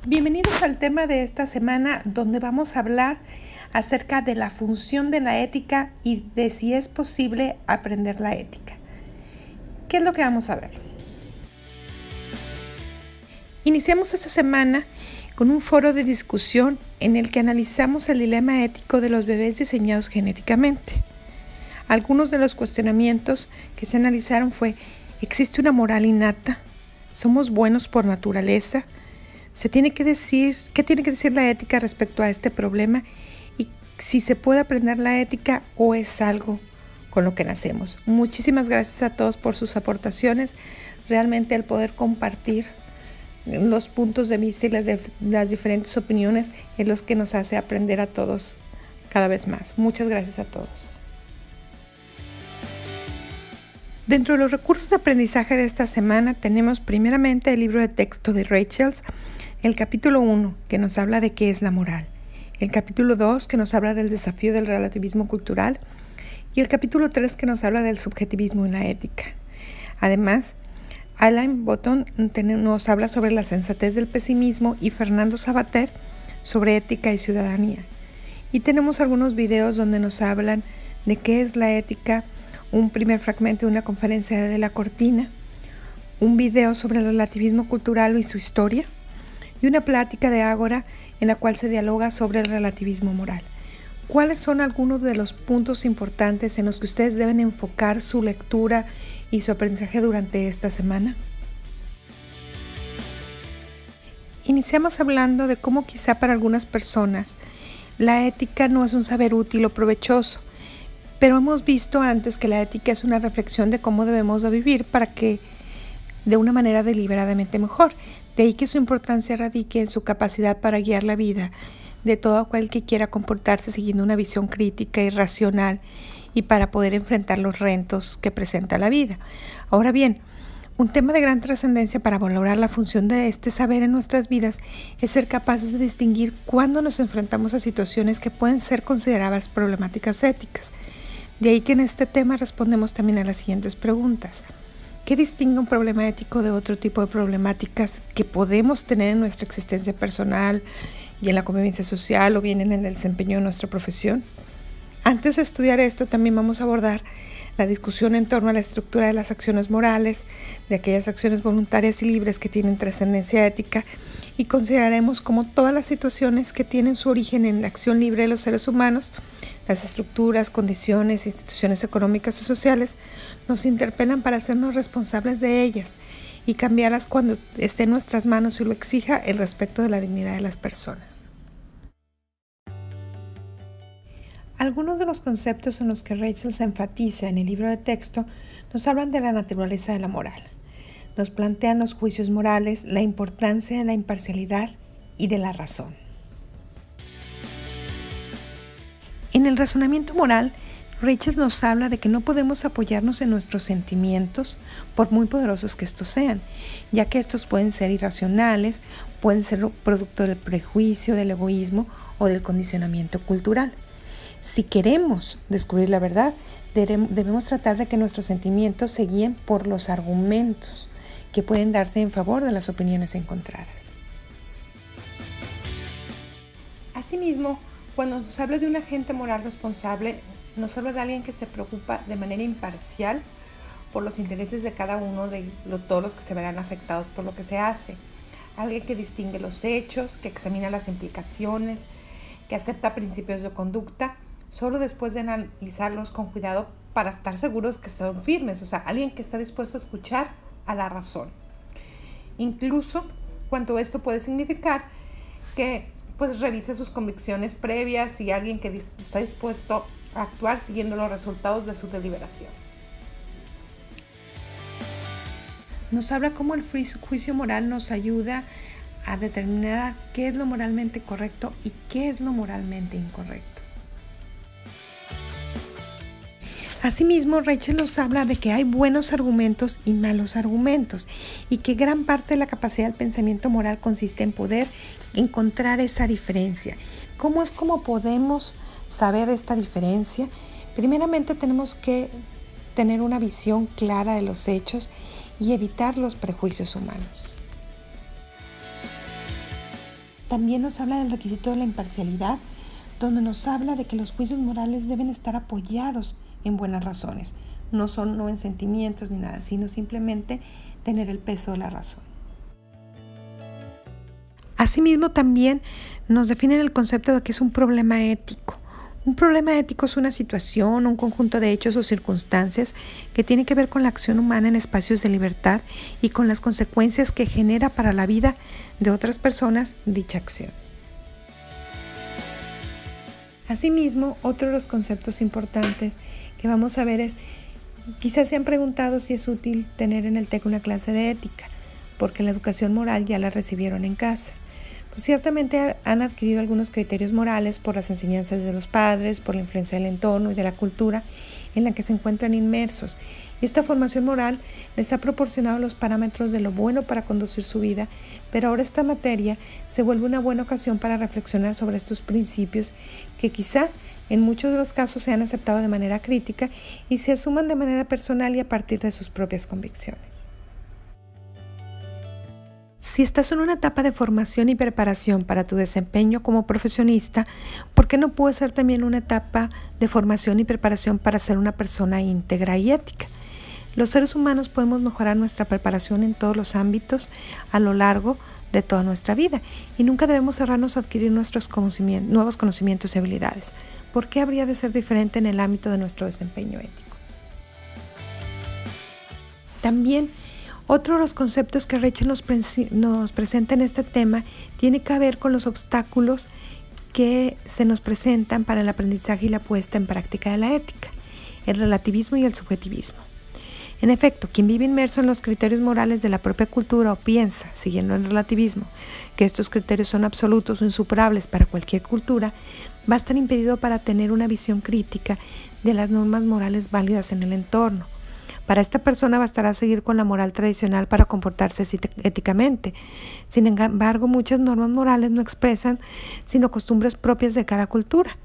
Bienvenidos al tema de esta semana, donde vamos a hablar acerca de la función de la ética y de si es posible aprender la ética. ¿Qué es lo que vamos a ver? Iniciamos esta semana con un foro de discusión en el que analizamos el dilema ético de los bebés diseñados genéticamente. Algunos de los cuestionamientos que se analizaron fue: ¿existe una moral innata? ¿Somos buenos por naturaleza? ¿Qué tiene que decir la ética respecto a este problema? Y si se puede aprender la ética o es algo con lo que nacemos. Muchísimas gracias a todos por sus aportaciones. Realmente el poder compartir los puntos de vista y las diferentes opiniones es lo que nos hace aprender a todos cada vez más. Muchas gracias a todos. Dentro de los recursos de aprendizaje de esta semana tenemos primeramente el libro de texto de Rachels, el capítulo 1, que nos habla de qué es la moral, el capítulo 2, que nos habla del desafío del relativismo cultural, y el capítulo 3, que nos habla del subjetivismo en la ética. Además, Alain Botton nos habla sobre la sensatez del pesimismo y Fernando Sabater sobre ética y ciudadanía. Y tenemos algunos videos donde nos hablan de qué es la ética, un primer fragmento de una conferencia de La Cortina, un video sobre el relativismo cultural y su historia, y una plática de Ágora en la cual se dialoga sobre el relativismo moral. ¿Cuáles son algunos de los puntos importantes en los que ustedes deben enfocar su lectura y su aprendizaje durante esta semana? Iniciamos hablando de cómo quizá para algunas personas la ética no es un saber útil o provechoso, pero hemos visto antes que la ética es una reflexión de cómo debemos de vivir para que de una manera deliberadamente mejor. De ahí que su importancia radique en su capacidad para guiar la vida de todo aquel que quiera comportarse siguiendo una visión crítica y racional y para poder enfrentar los retos que presenta la vida. Ahora bien, un tema de gran trascendencia para valorar la función de este saber en nuestras vidas es ser capaces de distinguir cuándo nos enfrentamos a situaciones que pueden ser consideradas problemáticas éticas. De ahí que en este tema respondemos también a las siguientes preguntas. ¿Qué distingue un problema ético de otro tipo de problemáticas que podemos tener en nuestra existencia personal y en la convivencia social o bien en el desempeño de nuestra profesión? Antes de estudiar esto, también vamos a abordar la discusión en torno a la estructura de las acciones morales, de aquellas acciones voluntarias y libres que tienen trascendencia ética, y consideraremos cómo todas las situaciones que tienen su origen en la acción libre de los seres humanos, las estructuras, condiciones, instituciones económicas y sociales nos interpelan para hacernos responsables de ellas y cambiarlas cuando esté en nuestras manos y lo exija el respeto de la dignidad de las personas. Algunos de los conceptos en los que Rachel se enfatiza en el libro de texto nos hablan de la naturaleza de la moral. Nos plantean los juicios morales, la importancia de la imparcialidad y de la razón. En el razonamiento moral, Rachel nos habla de que no podemos apoyarnos en nuestros sentimientos, por muy poderosos que estos sean, ya que estos pueden ser irracionales, pueden ser producto del prejuicio, del egoísmo o del condicionamiento cultural. Si queremos descubrir la verdad, debemos tratar de que nuestros sentimientos se guíen por los argumentos que pueden darse en favor de las opiniones encontradas. Asimismo, cuando nos habla de un agente moral responsable, nos habla de alguien que se preocupa de manera imparcial por los intereses de cada uno de todos los que se verán afectados por lo que se hace. Alguien que distingue los hechos, que examina las implicaciones, que acepta principios de conducta, solo después de analizarlos con cuidado para estar seguros que son firmes. O sea, alguien que está dispuesto a escuchar a la razón. Incluso cuando esto puede significar que revise sus convicciones previas y alguien que está dispuesto a actuar siguiendo los resultados de su deliberación. Nos habla cómo el juicio moral nos ayuda a determinar qué es lo moralmente correcto y qué es lo moralmente incorrecto. Asimismo, Rachel nos habla de que hay buenos argumentos y malos argumentos y que gran parte de la capacidad del pensamiento moral consiste en poder encontrar esa diferencia. ¿Cómo podemos saber esta diferencia? Primeramente tenemos que tener una visión clara de los hechos y evitar los prejuicios humanos. También nos habla del requisito de la imparcialidad, donde nos habla de que los juicios morales deben estar apoyados en buenas razones. No en sentimientos ni nada, sino simplemente tener el peso de la razón. Asimismo, también nos definen el concepto de que es un problema ético. Un problema ético es una situación, un conjunto de hechos o circunstancias que tiene que ver con la acción humana en espacios de libertad y con las consecuencias que genera para la vida de otras personas dicha acción. Asimismo, otro de los conceptos importantes que vamos a ver es, quizás se han preguntado si es útil tener en el TEC una clase de ética, porque la educación moral ya la recibieron en casa. Pues ciertamente han adquirido algunos criterios morales por las enseñanzas de los padres, por la influencia del entorno y de la cultura en la que se encuentran inmersos. Y esta formación moral les ha proporcionado los parámetros de lo bueno para conducir su vida, pero ahora esta materia se vuelve una buena ocasión para reflexionar sobre estos principios que quizá en muchos de los casos se han aceptado de manera crítica y se asuman de manera personal y a partir de sus propias convicciones. Si estás en una etapa de formación y preparación para tu desempeño como profesionista, ¿por qué no puede ser también una etapa de formación y preparación para ser una persona íntegra y ética? Los seres humanos podemos mejorar nuestra preparación en todos los ámbitos a lo largo de toda nuestra vida y nunca debemos cerrarnos a adquirir nuevos conocimientos y habilidades. ¿Por qué habría de ser diferente en el ámbito de nuestro desempeño ético? También otro de los conceptos que Rachel nos presenta en este tema tiene que ver con los obstáculos que se nos presentan para el aprendizaje y la puesta en práctica de la ética, el relativismo y el subjetivismo. En efecto, quien vive inmerso en los criterios morales de la propia cultura o piensa, siguiendo el relativismo, que estos criterios son absolutos o insuperables para cualquier cultura, va a estar impedido para tener una visión crítica de las normas morales válidas en el entorno. Para esta persona bastará seguir con la moral tradicional para comportarse éticamente. Sin embargo, muchas normas morales no expresan sino costumbres propias de cada cultura,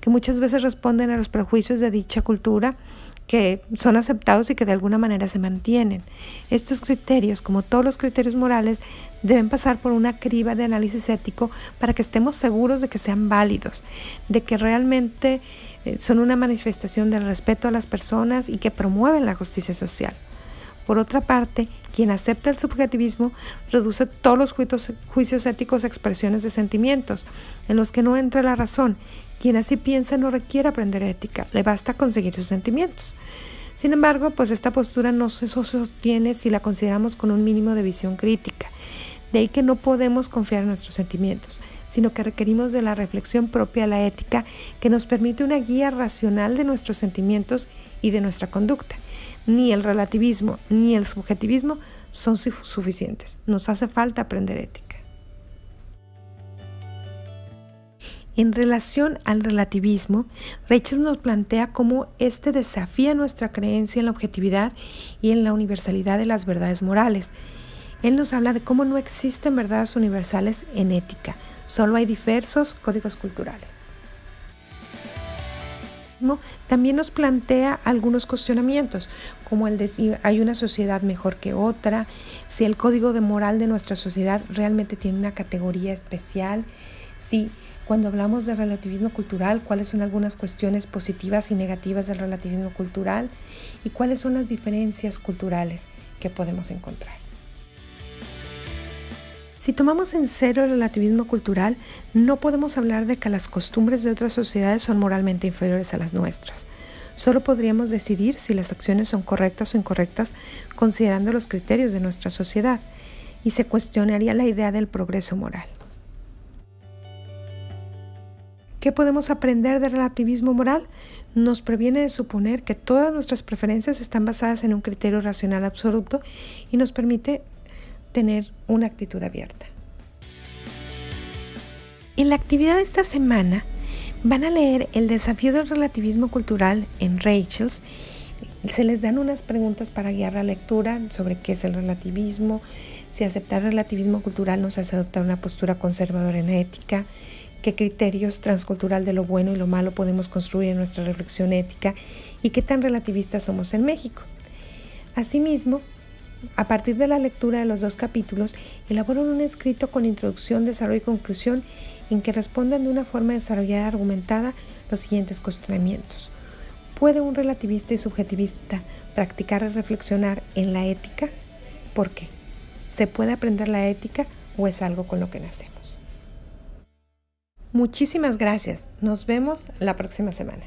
que muchas veces responden a los prejuicios de dicha cultura, que son aceptados y que de alguna manera se mantienen. Estos criterios, como todos los criterios morales, deben pasar por una criba de análisis ético para que estemos seguros de que sean válidos, de que realmente son una manifestación del respeto a las personas y que promueven la justicia social. Por otra parte, quien acepta el subjetivismo reduce todos los juicios éticos a expresiones de sentimientos, en los que no entra la razón. Quien así piensa no requiere aprender ética, le basta conseguir sus sentimientos. Sin embargo, pues esta postura no se sostiene si la consideramos con un mínimo de visión crítica. De ahí que no podemos confiar en nuestros sentimientos, sino que requerimos de la reflexión propia de la ética que nos permite una guía racional de nuestros sentimientos y de nuestra conducta. Ni el relativismo ni el subjetivismo son suficientes. Nos hace falta aprender ética. En relación al relativismo, Rachel nos plantea cómo este desafía nuestra creencia en la objetividad y en la universalidad de las verdades morales. Él nos habla de cómo no existen verdades universales en ética, solo hay diversos códigos culturales. También nos plantea algunos cuestionamientos, como el de si hay una sociedad mejor que otra, si el código de moral de nuestra sociedad realmente tiene una categoría especial, si cuando hablamos de relativismo cultural, cuáles son algunas cuestiones positivas y negativas del relativismo cultural y cuáles son las diferencias culturales que podemos encontrar. Si tomamos en serio el relativismo cultural, no podemos hablar de que las costumbres de otras sociedades son moralmente inferiores a las nuestras. Solo podríamos decidir si las acciones son correctas o incorrectas considerando los criterios de nuestra sociedad, y se cuestionaría la idea del progreso moral. ¿Qué podemos aprender del relativismo moral? Nos previene de suponer que todas nuestras preferencias están basadas en un criterio racional absoluto y nos permite tener una actitud abierta. En la actividad de esta semana van a leer El desafío del relativismo cultural en Rachel's. Se les dan unas preguntas para guiar la lectura sobre qué es el relativismo, si aceptar el relativismo cultural nos hace adoptar una postura conservadora en ética, qué criterios transcultural de lo bueno y lo malo podemos construir en nuestra reflexión ética y qué tan relativistas somos en México. Asimismo, A partir de la lectura de los 2 capítulos, elaboran un escrito con introducción, desarrollo y conclusión en que respondan de una forma desarrollada y argumentada los siguientes cuestionamientos. ¿Puede un relativista y subjetivista practicar y reflexionar en la ética? ¿Por qué? ¿Se puede aprender la ética o es algo con lo que nacemos? Muchísimas gracias. Nos vemos la próxima semana.